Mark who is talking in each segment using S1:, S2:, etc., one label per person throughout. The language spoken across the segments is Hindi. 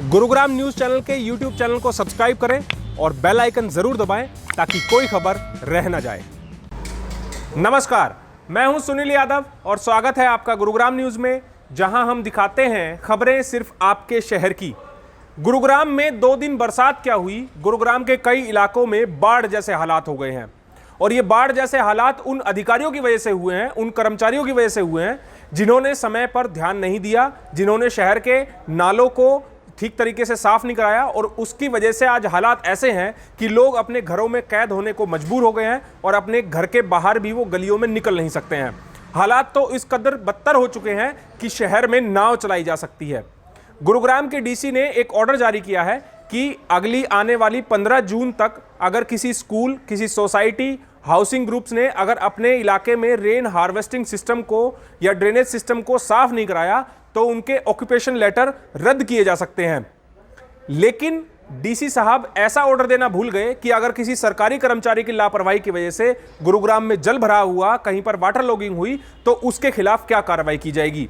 S1: गुरुग्राम न्यूज चैनल के यूट्यूब चैनल को सब्सक्राइब करें और बेल आइकन जरूर दबाएं ताकि कोई खबर रह न जाए। नमस्कार, मैं हूं सुनील यादव और स्वागत है आपका गुरुग्राम न्यूज में, जहां हम दिखाते हैं खबरें सिर्फ आपके शहर की। गुरुग्राम में 2 दिन बरसात क्या हुई, गुरुग्राम के कई इलाकों में बाढ़ जैसे हालात हो गए हैं। और ये बाढ़ जैसे हालात उन अधिकारियों की वजह से हुए हैं, उन कर्मचारियों की वजह से हुए हैं जिन्होंने समय पर ध्यान नहीं दिया, जिन्होंने शहर के नालों को ठीक तरीके से साफ नहीं कराया। और उसकी वजह से आज हालात ऐसे हैं कि लोग अपने घरों में कैद होने को मजबूर हो गए हैं और अपने घर के बाहर भी वो गलियों में निकल नहीं सकते हैं। हालात तो इस कदर बदतर हो चुके हैं कि शहर में नाव चलाई जा सकती है। गुरुग्राम के डीसी ने एक ऑर्डर जारी किया है कि अगली आने वाली 15 जून तक अगर किसी स्कूल, किसी सोसाइटी, हाउसिंग ग्रुप्स ने अगर अपने इलाके में रेन हार्वेस्टिंग सिस्टम को या ड्रेनेज सिस्टम को साफ नहीं कराया तो उनके ऑक्यूपेशन लेटर रद्द किए जा सकते हैं। लेकिन डीसी साहब ऐसा ऑर्डर देना भूल गए कि अगर किसी सरकारी कर्मचारी की लापरवाही की वजह से गुरुग्राम में जल भरा हुआ, कहीं पर वाटर लॉगिंग हुई, तो उसके खिलाफ क्या कार्रवाई की जाएगी।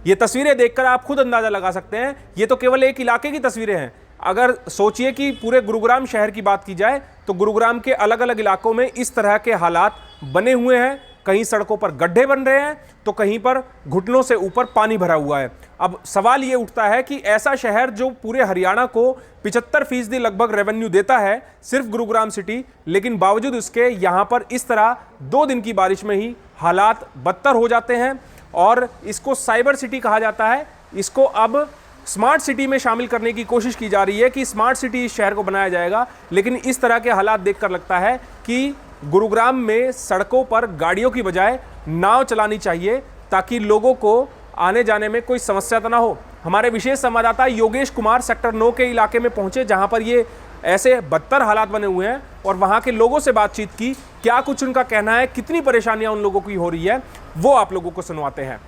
S1: ये तस्वीरें देखकर आप खुद अंदाजा लगा सकते हैं। ये तो केवल एक इलाके की तस्वीरें हैं। अगर सोचिए कि पूरे गुरुग्राम शहर की बात की जाए तो गुरुग्राम के अलग अलग इलाकों में इस तरह के हालात बने हुए हैं। कहीं सड़कों पर गड्ढे बन रहे हैं तो कहीं पर घुटनों से ऊपर पानी भरा हुआ है। अब सवाल ये उठता है कि ऐसा शहर जो पूरे हरियाणा को 75% लगभग रेवेन्यू देता है, सिर्फ गुरुग्राम सिटी, लेकिन बावजूद उसके यहाँ पर इस तरह 2 दिन की बारिश में ही हालात बदतर हो जाते हैं। और इसको साइबर सिटी कहा जाता है। इसको अब स्मार्ट सिटी में शामिल करने की कोशिश की जा रही है कि स्मार्ट सिटी इस शहर को बनाया जाएगा। लेकिन इस तरह के हालात देखकर लगता है कि गुरुग्राम में सड़कों पर गाड़ियों की बजाय नाव चलानी चाहिए ताकि लोगों को आने जाने में कोई समस्या तो ना हो। हमारे विशेष संवाददाता योगेश कुमार सेक्टर 9 के इलाके में पहुंचे, जहां पर ये ऐसे बदतर हालात बने हुए हैं, और वहां के लोगों से बातचीत की। क्या कुछ उनका कहना है, कितनी परेशानियां उन लोगों की हो रही है, वो आप लोगों को सुनवाते हैं।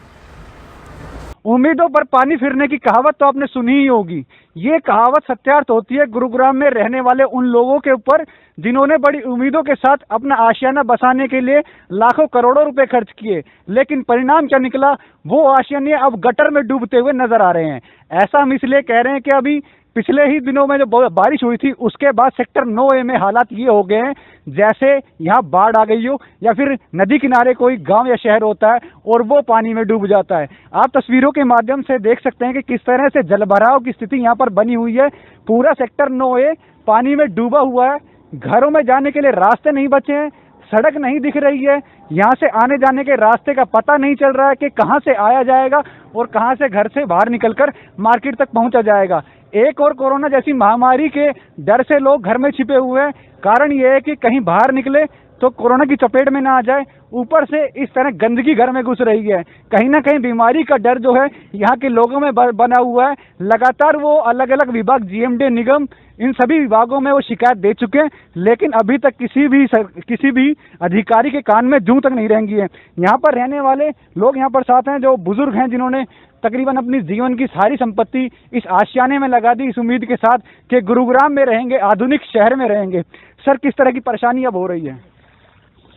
S2: उम्मीदों पर पानी फिरने की कहावत तो आपने सुनी ही होगी। ये कहावत सत्यार्थ होती है गुरुग्राम में रहने वाले उन लोगों के ऊपर जिन्होंने बड़ी उम्मीदों के साथ अपना आशियाना बसाने के लिए लाखों करोड़ों रुपए खर्च किए, लेकिन परिणाम क्या निकला, वो आशियाने अब गटर में डूबते हुए नजर आ रहे हैं। ऐसा हम इसलिए कह रहे हैं कि अभी पिछले ही दिनों में जो बारिश हुई थी उसके बाद सेक्टर 9A में हालात ये हो गए हैं जैसे यहाँ बाढ़ आ गई हो या फिर नदी किनारे कोई गांव या शहर होता है और वो पानी में डूब जाता है। आप तस्वीरों के माध्यम से देख सकते हैं कि किस तरह से जलभराव की स्थिति यहाँ पर बनी हुई है। पूरा सेक्टर 9A पानी में डूबा हुआ है। घरों में जाने के लिए रास्ते नहीं बचे हैं, सड़क नहीं दिख रही है। यहाँ से आने जाने के रास्ते का पता नहीं चल रहा है कि कहाँ से आया जाएगा और कहाँ से घर से बाहर निकलकर मार्केट तक पहुँचा जाएगा। एक और कोरोना जैसी महामारी के डर से लोग घर में छिपे हुए हैं। कारण यह है कि कहीं बाहर निकले तो कोरोना की चपेट में ना आ जाए। ऊपर से इस तरह गंदगी घर में घुस रही है। कहीं ना कहीं बीमारी का डर जो है यहाँ के लोगों में बना हुआ है। लगातार वो अलग अलग विभाग, जीएमडी, निगम, इन सभी विभागों में वो शिकायत दे चुके हैं, लेकिन अभी तक किसी भी अधिकारी के कान में जूं तक नहीं रेंगी है। यहाँ पर रहने वाले लोग यहाँ पर साथ हैं जो बुजुर्ग हैं, जिन्होंने तकरीबन अपनी जीवन की सारी संपत्ति इस आशियाने में लगा दी, इस उम्मीद के साथ कि गुरुग्राम में रहेंगे, आधुनिक शहर में रहेंगे। सर, किस तरह की परेशानी अब हो रही है?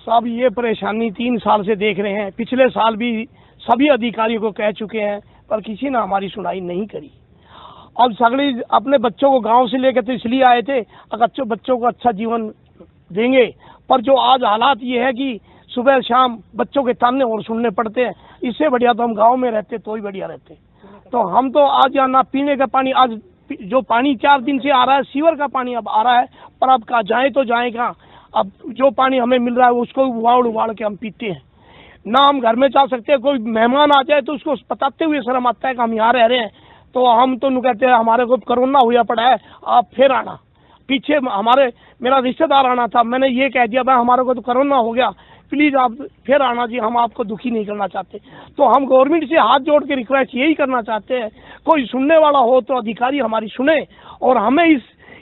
S3: सब ये परेशानी 3 साल से देख रहे हैं। पिछले साल भी सभी अधिकारियों को कह चुके हैं पर किसी ने हमारी सुनाई नहीं करी। अब सगड़ी अपने बच्चों को गांव से लेकर तो इसलिए आए थे अगर बच्चों को अच्छा जीवन देंगे, पर जो आज हालात ये है कि सुबह शाम बच्चों के ताने और सुनने पड़ते हैं। इससे बढ़िया तो हम गांव में रहते तो ही बढ़िया रहते। तो हम तो आज यहाँ ना पीने का पानी, आज जो पानी 4 दिन से आ रहा है, सीवर का पानी अब आ रहा है, पर अब कहाँ जाए तो जाए कहाँ। अब जो पानी हमें मिल रहा है उसको उबाल के हम पीते हैं। ना हम घर में जा सकते हैं। कोई मेहमान आ जाए तो उसको बताते हुए शर्म आता है कि हम यहाँ रह रहे हैं। तो हम तो कहते हैं हमारे को कोरोना हुआ पड़ा है, आप फिर आना। पीछे मेरा रिश्तेदार आना था, मैंने ये कह दिया भाई हमारे को तो कोरोना हो गया, प्लीज़ आप फिर आना जी, हम आपको दुखी नहीं करना चाहते। तो हम गवर्नमेंट से हाथ जोड़ के रिक्वेस्ट यही करना चाहते हैं, कोई सुनने वाला हो तो अधिकारी हमारी सुने और हमें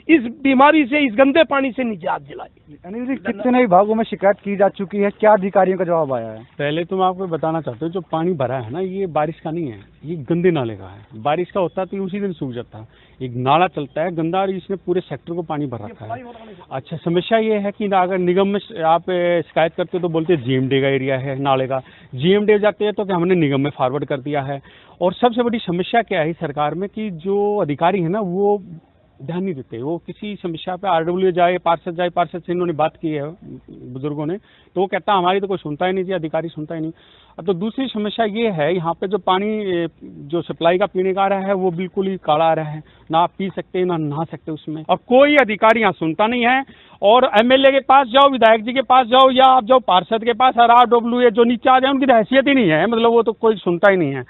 S3: इस बीमारी से, इस गंदे पानी से निजात दिलाए।
S2: अनिल जी, कितने विभागों में शिकायत की जा चुकी है, क्या अधिकारियों का जवाब आया है?
S4: पहले तो मैं आपको बताना चाहता हूँ, जो पानी भरा है ना, ये बारिश का नहीं है, ये गंदे नाले का है। बारिश का होता तो ये उसी दिन सूख जाता। एक नाला चलता है गंदा और इसने पूरे सेक्टर को पानी भर रखा है। अच्छा, समस्या ये है कि अगर निगम में आप शिकायत करते हो तो बोलते हैं जीएमडी का एरिया है नाले का, जीएमडी जाते हैं तो कि हमने निगम में फॉरवर्ड कर दिया है। और सबसे बड़ी समस्या क्या है सरकार में कि जो अधिकारी है ना वो ध्यान नहीं देते। वो किसी समस्या पे आरडब्ल्यू जाए, पार्षद से इन्होंने बात की है बुजुर्गों ने, तो वो कहता है हमारी तो कोई सुनता ही नहीं जी, अधिकारी सुनता ही नहीं। अब तो दूसरी समस्या ये है, यहाँ पे जो पानी जो सप्लाई का पीने का आ रहा है वो बिल्कुल ही काला आ रहा है, ना आप पी सकते ना नहा सकते उसमें, और कोई अधिकारी यहाँ सुनता नहीं है। और एमएलए के पास जाओ, विधायक जी के पास जाओ, या आप जाओ पार्षद के पास, और आरडब्ल्यू जो नीचे आ जाए उनकी हैसियत ही नहीं है, मतलब वो तो कोई सुनता ही नहीं है।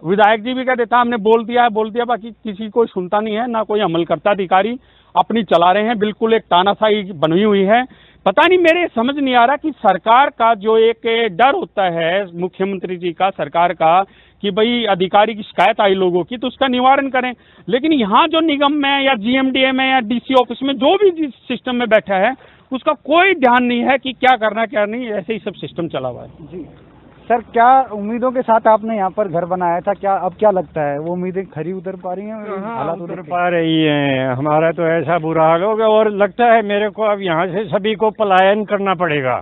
S4: विधायक जी भी कह देता हमने बोल दिया, बाकी किसी को सुनता नहीं है, ना कोई अमल करता। अधिकारी अपनी चला रहे हैं, बिल्कुल एक तानाशाही बनी हुई है। पता नहीं, मेरे समझ नहीं आ रहा कि सरकार का जो एक डर होता है मुख्यमंत्री जी का, सरकार का, कि भाई अधिकारी की शिकायत आई लोगों की तो उसका निवारण करें, लेकिन यहाँ जो निगम में या जीएमडीए में या डीसी ऑफिस में जो भी जिस सिस्टम में बैठा है उसका कोई ध्यान नहीं है कि क्या करना क्या नहीं, ऐसे ही सब सिस्टम चला हुआ है।
S2: जी सर, क्या उम्मीदों के साथ आपने यहाँ पर घर बनाया था, क्या अब क्या लगता है वो उम्मीदें खरी उतर पा रही हैं? हालात
S5: उतर पा रही हैं। हमारा तो ऐसा बुरा हाल हो गया, और लगता है मेरे को अब यहाँ से सभी को पलायन करना पड़ेगा,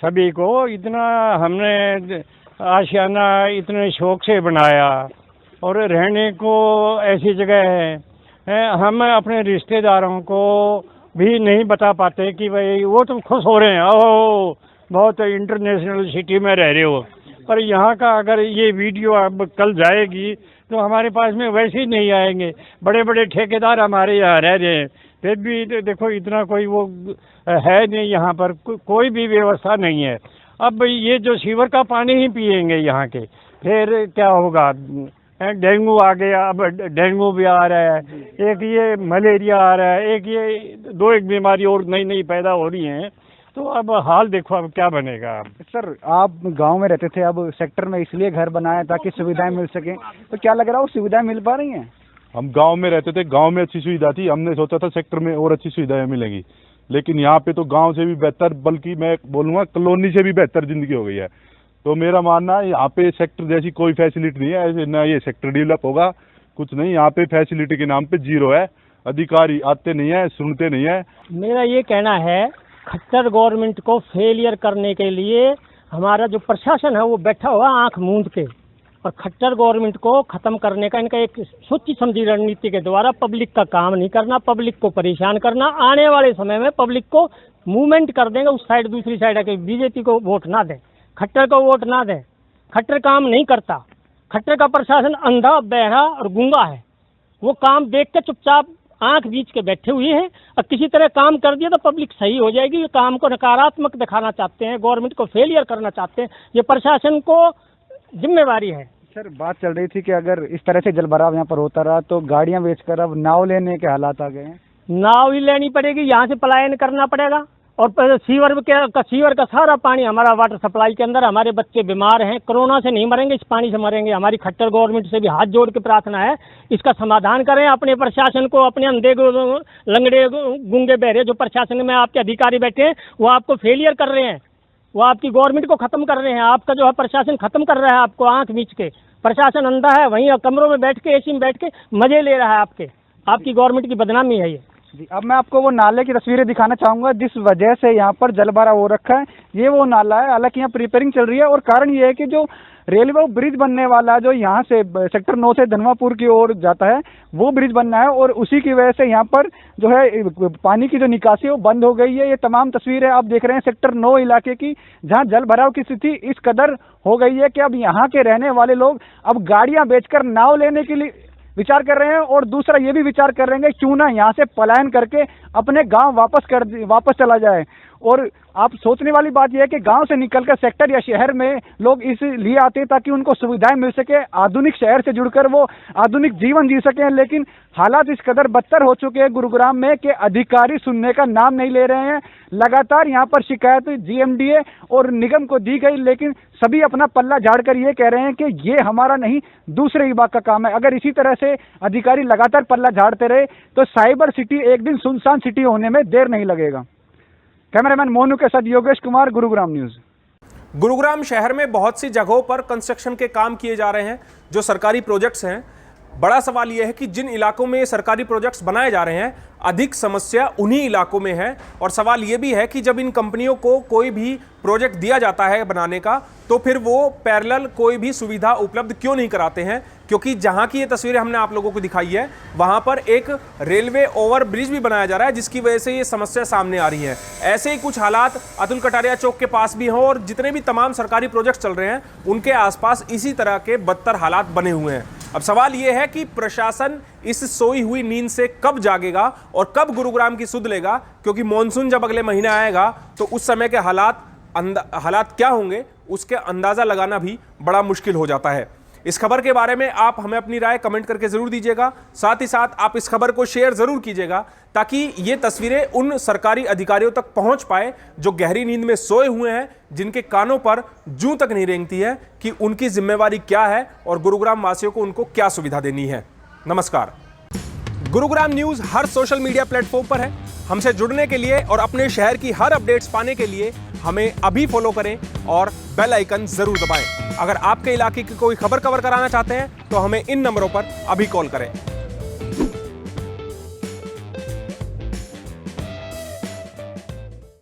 S5: सभी को। इतना हमने आशियाना इतने शौक से बनाया, और रहने को ऐसी जगह है, हम अपने रिश्तेदारों को भी नहीं बता पाते कि भाई वो तो खुश हो रहे हैं, ओह बहुत इंटरनेशनल सिटी में रह रहे हो, पर यहाँ का अगर ये वीडियो अब कल जाएगी तो हमारे पास में वैसे ही नहीं आएंगे। बड़े बड़े ठेकेदार हमारे यहाँ रह रहे हैं, फिर भी देखो इतना कोई वो है नहीं यहाँ पर, कोई भी व्यवस्था नहीं है। अब ये जो सीवर का पानी ही पिएंगे यहाँ के, फिर क्या होगा? डेंगू आ गया, अब डेंगू भी आ रहा है, एक ये मलेरिया आ रहा है, एक ये दो एक बीमारी और नई नई पैदा हो रही हैं। तो अब हाल देखो अब क्या बनेगा।
S2: सर, आप गांव में रहते थे, अब सेक्टर में इसलिए घर बनाया ताकि सुविधाएं मिल सकें, तो क्या लग रहा है वो सुविधाएं मिल पा रही हैं?
S6: हम गांव में रहते थे, गांव में अच्छी सुविधा थी, हमने सोचा था सेक्टर में और अच्छी सुविधाएं मिलेंगी, लेकिन यहाँ पे तो गांव से भी बेहतर, बल्कि मैं बोलूँगा कॉलोनी से भी बेहतर जिंदगी हो गई है। तो मेरा मानना है यहाँ पे सेक्टर जैसी कोई फैसिलिटी नहीं है, ऐसे ना ये सेक्टर डेवलप होगा, कुछ नहीं। यहाँ पे फैसिलिटी के नाम पे जीरो है, अधिकारी आते नहीं है, सुनते नहीं है।
S7: मेरा ये कहना है, खट्टर गवर्नमेंट को फेलियर करने के लिए हमारा जो प्रशासन है वो बैठा हुआ आंख मूंद के, और खट्टर गवर्नमेंट को खत्म करने का इनका एक सोची समझी रणनीति के द्वारा पब्लिक का काम नहीं करना, पब्लिक को परेशान करना। आने वाले समय में पब्लिक को मूवमेंट कर देंगे उस साइड दूसरी साइड आके, बीजेपी को वोट ना दें, खट्टर को वोट ना दें। खट्टर काम नहीं करता, खट्टर का प्रशासन अंधा, बहरा और गूंगा है, वो काम देख के चुपचाप आंख बीच के बैठे हुए हैं। और किसी तरह काम कर दिया तो पब्लिक सही हो जाएगी। ये काम को नकारात्मक दिखाना चाहते हैं, गवर्नमेंट को फेलियर करना चाहते हैं, ये प्रशासन को जिम्मेवारी है।
S2: सर, बात चल रही थी कि अगर इस तरह से जलभराव यहाँ पर होता रहा तो गाड़ियाँ बेचकर अब नाव लेने के हालात आ गए हैं।
S7: नाव ही लेनी पड़ेगी, यहाँ से पलायन करना पड़ेगा। और सीवर का सारा पानी हमारा वाटर सप्लाई के अंदर, हमारे बच्चे बीमार हैं, कोरोना से नहीं मरेंगे, इस पानी से मरेंगे। हमारी खट्टर गवर्नमेंट से भी हाथ जोड़ के प्रार्थना है, इसका समाधान करें। अपने प्रशासन को, अपने अंधे लंगड़े गूंगे बहरे जो प्रशासन में आपके अधिकारी बैठे हैं वो आपको फेलियर कर रहे हैं, वो आपकी गवर्नमेंट को खत्म कर रहे हैं। आपका जो है प्रशासन खत्म कर रहा है आपको आंख मीच के। प्रशासन अंधा है, वहीं कमरों में बैठ के, एसी में बैठ के मजे ले रहा है आपकी गवर्नमेंट की बदनामी है ये।
S2: जी, अब मैं आपको वो नाले की तस्वीरें दिखाना चाहूँगा जिस वजह से यहाँ पर जलभराव हो रखा है। ये वो नाला है, हालांकि यहाँ प्रिपेयरिंग चल रही है, और कारण ये है कि जो रेलवे ब्रिज बनने वाला जो यहाँ से सेक्टर 9 से धनवापुर की ओर जाता है वो ब्रिज बनना है, और उसी की वजह से यहाँ पर जो है पानी की जो निकासी है वो बंद हो गई है। ये तमाम तस्वीरें आप देख रहे हैं सेक्टर 9 इलाके की, जहाँ जलभराव की स्थिति इस कदर हो गई है कि अब यहाँ के रहने वाले लोग अब गाड़ियाँ बेचकर नाव लेने के लिए विचार कर रहे हैं, और दूसरा ये भी विचार कर रहे हैं क्यों ना यहाँ से पलायन करके अपने गांव वापस चला जाए। और आप सोचने वाली बात यह है कि गांव से निकलकर सेक्टर या शहर में लोग इसलिए आते हैं ताकि उनको सुविधाएं मिल सके, आधुनिक शहर से जुड़कर वो आधुनिक जीवन जी सकें। लेकिन हालात इस कदर बदतर हो चुके हैं गुरुग्राम में कि अधिकारी सुनने का नाम नहीं ले रहे हैं। लगातार यहाँ पर शिकायत जीएमडीए और निगम को दी गई, लेकिन सभी अपना पल्ला झाड़कर ये कह रहे हैं कि ये हमारा नहीं, दूसरे विभाग का काम है। अगर इसी तरह से अधिकारी लगातार पल्ला झाड़ते रहे तो साइबर सिटी एक दिन सुनसान सिटी होने में देर नहीं लगेगा। कैमरामैन मोनू के साथ योगेश कुमार, गुरुग्राम न्यूज।
S1: गुरुग्राम शहर में बहुत सी जगहों पर कंस्ट्रक्शन के काम किए जा रहे हैं, जो सरकारी प्रोजेक्ट्स हैं। बड़ा सवाल यह है कि जिन इलाकों में सरकारी प्रोजेक्ट्स बनाए जा रहे हैं, अधिक समस्या उन्हीं इलाकों में है। और सवाल यह भी है कि जब इन कंपनियों को कोई भी प्रोजेक्ट दिया जाता है बनाने का, तो फिर वो पैरेलल कोई भी सुविधा उपलब्ध क्यों नहीं कराते हैं? क्योंकि जहां की ये तस्वीरें हमने आप लोगों को दिखाई है, वहां पर एक रेलवे ओवर ब्रिज भी बनाया जा रहा है, जिसकी वजह से ये समस्या सामने आ रही है। ऐसे ही कुछ हालात अतुल कटारिया चौक के पास भी हों, और जितने भी तमाम सरकारी प्रोजेक्ट चल रहे हैं उनके आसपास इसी तरह के बदतर हालात बने हुए हैं। अब सवाल यह है कि प्रशासन इस सोई हुई नींद से कब जागेगा और कब गुरुग्राम की सुध लेगा? क्योंकि मॉनसून जब अगले महीने आएगा तो उस समय के हालात क्या होंगे, उसके अंदाजा लगाना भी बड़ा मुश्किल हो जाता है। इस खबर के बारे में आप हमें अपनी राय कमेंट करके जरूर दीजिएगा। साथ ही साथ आप इस खबर को शेयर जरूर कीजिएगा, ताकि ये तस्वीरें उन सरकारी अधिकारियों तक पहुंच पाए जो गहरी नींद में सोए हुए हैं, जिनके कानों पर जूं तक नहीं रेंगती है कि उनकी जिम्मेवारी क्या है और गुरुग्राम वासियों को उनको क्या सुविधा देनी है। नमस्कार। गुरुग्राम न्यूज हर सोशल मीडिया प्लेटफॉर्म पर है। हमसे जुड़ने के लिए और अपने शहर की हर अपडेट्स पाने के लिए हमें अभी फॉलो करें और बेल आइकन जरूर दबाएं। अगर आपके इलाके की कोई खबर कवर कराना चाहते हैं तो हमें इन नंबरों पर अभी कॉल करें।